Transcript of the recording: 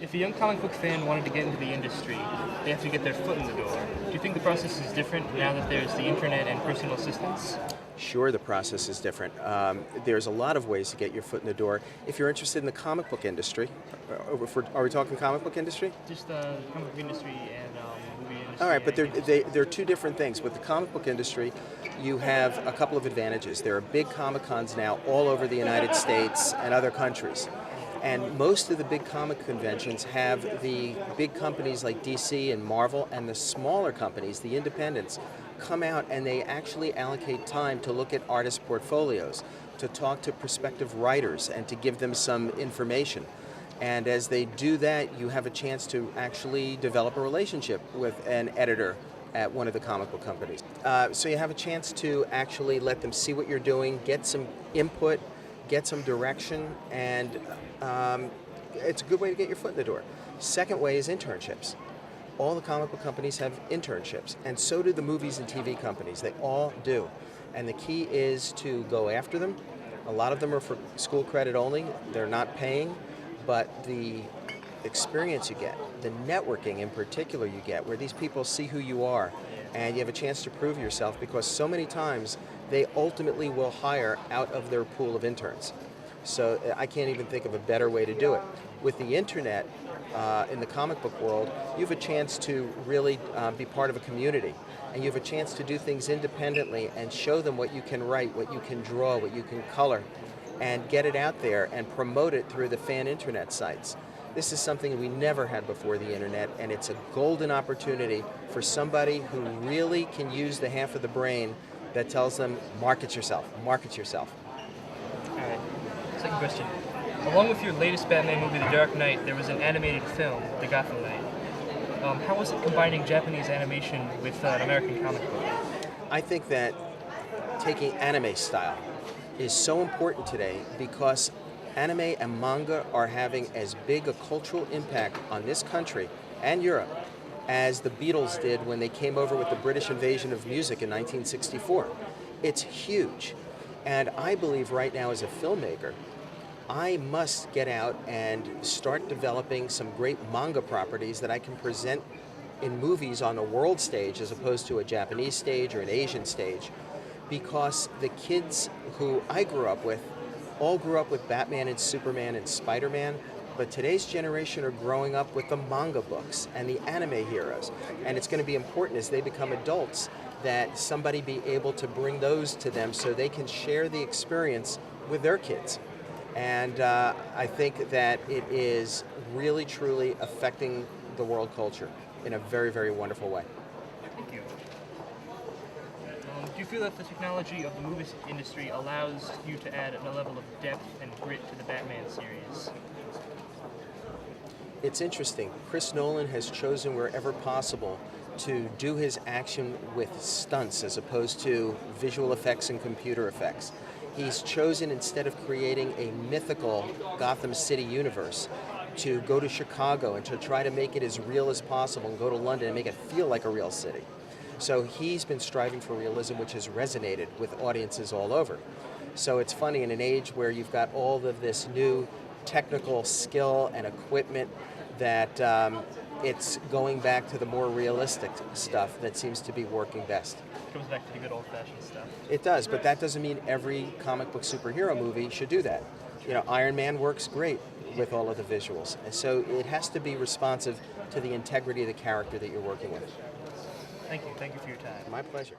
If a young comic book fan wanted to get into the industry, they have to get their foot in the door. Do you think the process is different now that there's the internet and personal assistants? Sure, the process is different. There's a lot of ways to get your foot in the door. If you're interested in the comic book industry, are we talking comic book industry? Just the comic book industry and movie industry. All right, but anything. they're two different things. With the comic book industry, you have a couple of advantages. There are big Comic Cons now all over the United States and other countries. And most of the big comic conventions have the big companies like DC and Marvel, and the smaller companies, the independents, come out and they actually allocate time to look at artist portfolios, to talk to prospective writers and to give them some information. And as they do that, you have a chance to actually develop a relationship with an editor at one of the comic book companies. So you have a chance to actually let them see what you're doing, get some input, get some direction, and it's a good way to get your foot in the door. Second way is internships. All the comic book companies have internships, and so do the movies and TV companies. They all do. And the key is to go after them. A lot of them are for school credit only. They're not paying, but the experience you get, the networking in particular you get, where these people see who you are, and you have a chance to prove yourself, because so many times they ultimately will hire out of their pool of interns. So I can't even think of a better way to do it. With the internet, in the comic book world, you have a chance to really be part of a community, and you have a chance to do things independently and show them what you can write, what you can draw, what you can color, and get it out there and promote it through the fan internet sites. This is something we never had before the internet, and it's a golden opportunity for somebody who really can use the half of the brain that tells them, market yourself, market yourself. All right. Second question. Along with your latest Batman movie, The Dark Knight, there was an animated film, The Gotham Knight. How was it combining Japanese animation with an American comic book? I think that taking anime style is so important today, because anime and manga are having as big a cultural impact on this country and Europe as the Beatles did when they came over with the British invasion of music in 1964. It's huge. And I believe right now, as a filmmaker, I must get out and start developing some great manga properties that I can present in movies on a world stage as opposed to a Japanese stage or an Asian stage, because the kids who I grew up with all grew up with Batman and Superman and Spider-Man, but today's generation are growing up with the manga books and the anime heroes. And it's going to be important as they become adults that somebody be able to bring those to them so they can share the experience with their kids. And I think that it is really, truly affecting the world culture in a very, very wonderful way. Thank you. Do you feel that the technology of the movie industry allows you to add a level of depth and grit to the Batman series? It's interesting. Chris Nolan has chosen wherever possible to do his action with stunts as opposed to visual effects and computer effects. He's chosen, instead of creating a mythical Gotham City universe, to go to Chicago and to try to make it as real as possible, and go to London and make it feel like a real city. So he's been striving for realism, which has resonated with audiences all over. So it's funny, in an age where you've got all of this new technical skill and equipment, that it's going back to the more realistic stuff that seems to be working best. It comes back to the good old-fashioned stuff. It does, but that doesn't mean every comic book superhero movie should do that. You know, Iron Man works great with all of the visuals, and so it has to be responsive to the integrity of the character that you're working with. Thank you. Thank you for your time. My pleasure.